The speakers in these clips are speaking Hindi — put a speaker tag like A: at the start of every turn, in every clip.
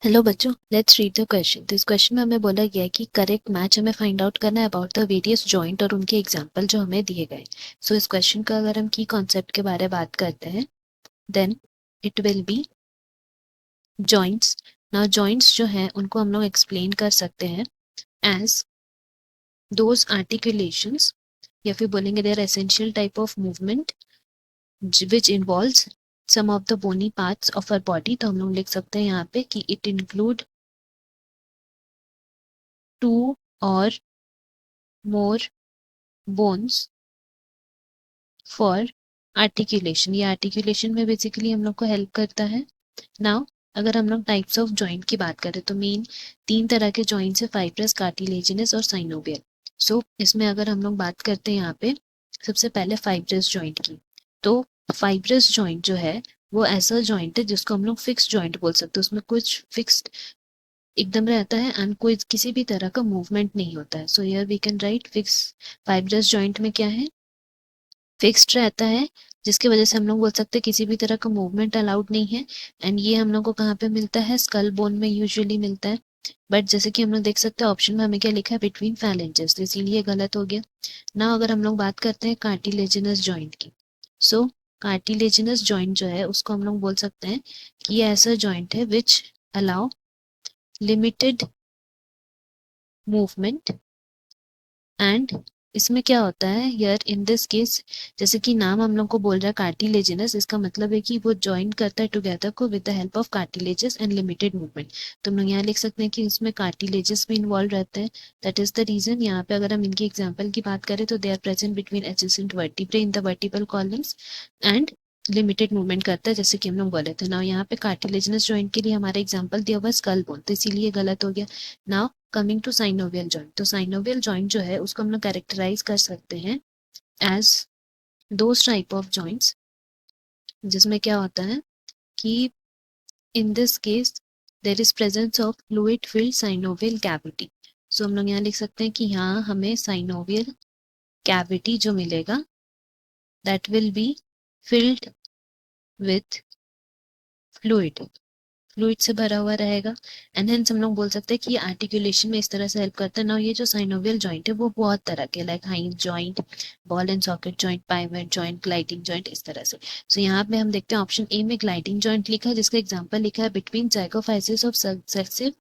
A: हेलो बच्चों, लेट्स रीड द क्वेश्चन। तो इस क्वेश्चन में हमें बोला गया है कि करेक्ट मैच हमें फाइंड आउट करना है अबाउट द वेरियस जॉइंट और उनके एग्जांपल जो हमें दिए गए। सो इस क्वेश्चन का अगर हम की कॉन्सेप्ट के बारे में बात करते हैं, then it will be joints. Now joints जो हैं उनको हम लोग एक्सप्लेन कर सकते हैं एज दोज आर्टिकुलेशंस, या फिर बोलेंगे they're essential type of movement which involves some of the bony parts of our body. तो हम लोग लिख सकते हैं यहाँ पे कि इट इंक्लूड टू और मोर बोन्स फॉर आर्टिकुलेशन। ये आर्टिकुलेशन में बेसिकली हम लोग को हेल्प करता है। नाउ अगर हम लोग टाइप्स ऑफ जॉइंट की बात करें तो मेन तीन तरह के जॉइंट्स है, फाइब्रस, कार्टिलेजिनस और साइनोवियल। सो इसमें अगर हम लोग बात करते हैं यहाँ पे सबसे पहले फाइब्रस जॉइंट की, तो फाइब्रस जॉइंट जो है वो ऐसा जॉइंट है जिसको हम लोग फिक्स जॉइंट बोल सकते हैं। उसमें कुछ फिक्स्ड एकदम रहता है एंड कोई किसी भी तरह का मूवमेंट नहीं होता है। So here we can write fix. Fibrous joint में क्या है, फिक्स्ड रहता है, जिसकी वजह से हम लोग बोल सकते हैं किसी भी तरह का मूवमेंट अलाउड नहीं है। एंड ये हम लोग को कहाँ पे मिलता है, स्कल बोन में यूजुअली मिलता है। बट जैसे कि हम लोग देख सकते हैं ऑप्शन में हमें क्या लिखा है, बिटवीन फैलेंजेस, तो इसीलिए गलत हो गया ना। अगर हम लोग बात करते हैं कार्टिलेजिनस जॉइंट की, सो कार्टिलेजिनस जॉइंट जो है उसको हम लोग बोल सकते हैं कि ये ऐसा जॉइंट है which allow limited movement. And इसमें क्या होता है यार, इन दिस केस जैसे कि नाम हम लोग को बोल रहा है कार्टिलेजिनस, इसका मतलब है कि वो ज्वाइन करता है टुगेदर को with the help of cartilages and limited movement. तो हम लोग यहाँ लिख सकते हैं कि इसमें कार्टिलेजेस भी इन्वॉल्व रहते हैं। दैट इज द रीजन यहाँ पे अगर हम इनकी एग्जाम्पल की बात करें तो they are present between adjacent vertebrae in the vertebral columns and limited movement करता है, जैसे कि हम लोग बोले थे। नाउ यहाँ पे कार्टिलेजिनस जॉइंट के लिए हमारा एग्जाम्पल दिया हुआ है स्कल बोन, तो इसीलिए गलत हो गया। Now coming to synovial joint, तो साइनोवियल जॉइंट जो है उसको हम लोग कैरेक्टराइज कर सकते हैं as those type of joints जिसमें क्या होता है कि in this case there is presence of fluid filled synovial cavity. So हम लोग यहाँ लिख सकते हैं कि यहाँ हमें साइनोवियल कैविटी जो मिलेगा that will be filled with fluid, fluid से भरा हुआ रहेगा। एंड हेंस हम लोग बोल सकते हैं कि ये आर्टिकुलेशन में इस तरह से हेल्प करता है। ना ये जो साइनोवियल जॉइंट है वो बहुत तरह के, like हाइंज joint, ball and socket joint, pivot joint, gliding joint, इस तरह से। सो यहाँ पे हम देखते हैं ऑप्शन ए में ग्लाइडिंग जॉइंट लिखा है, जिसका एग्जाम्पल लिखा है between zygapophyses of successive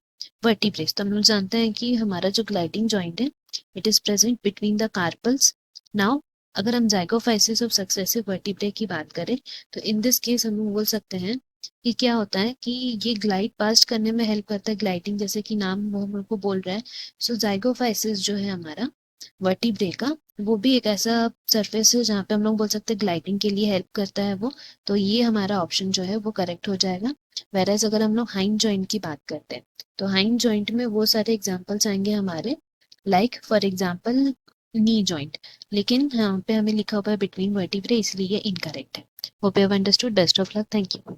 A: vertebrae. तो हम लोग जानते हैं कि हमारा जो ग्लाइडिंग जॉइंट है it is present between the carpals. Now अगर हम जाइगोफाइसिस ऑफ सक्सेसिव वर्टिब्रे की बात करें तो इन दिस केस हम बोल सकते हैं कि क्या होता है कि ये ग्लाइड पास्ट करने में हेल्प करता है, ग्लाइडिंग जैसे कि नाम वो हमको को बोल रहा है। सो जाइगोफाइसिस जो है हमारा वर्टिब्रे का, वो भी एक ऐसा सरफेस है जहाँ पे हम लोग बोल सकते हैं ग्लाइडिंग के लिए हेल्प करता है वो। तो ये हमारा ऑप्शन जो है वो करेक्ट हो जाएगा। वेरएज अगर हम लोग हाइंड जॉइंट की बात करते हैं तो हाइंड जॉइंट में वो सारे एग्जाम्पल्स आएंगे हमारे, like for example knee joint, लेकिन यहाँ पे हमें लिखा हुआ है बिटवीन वर्टिब्रे, इसलिए ये इनकरेक्ट है। Hope you have understood. Best of luck, thank you.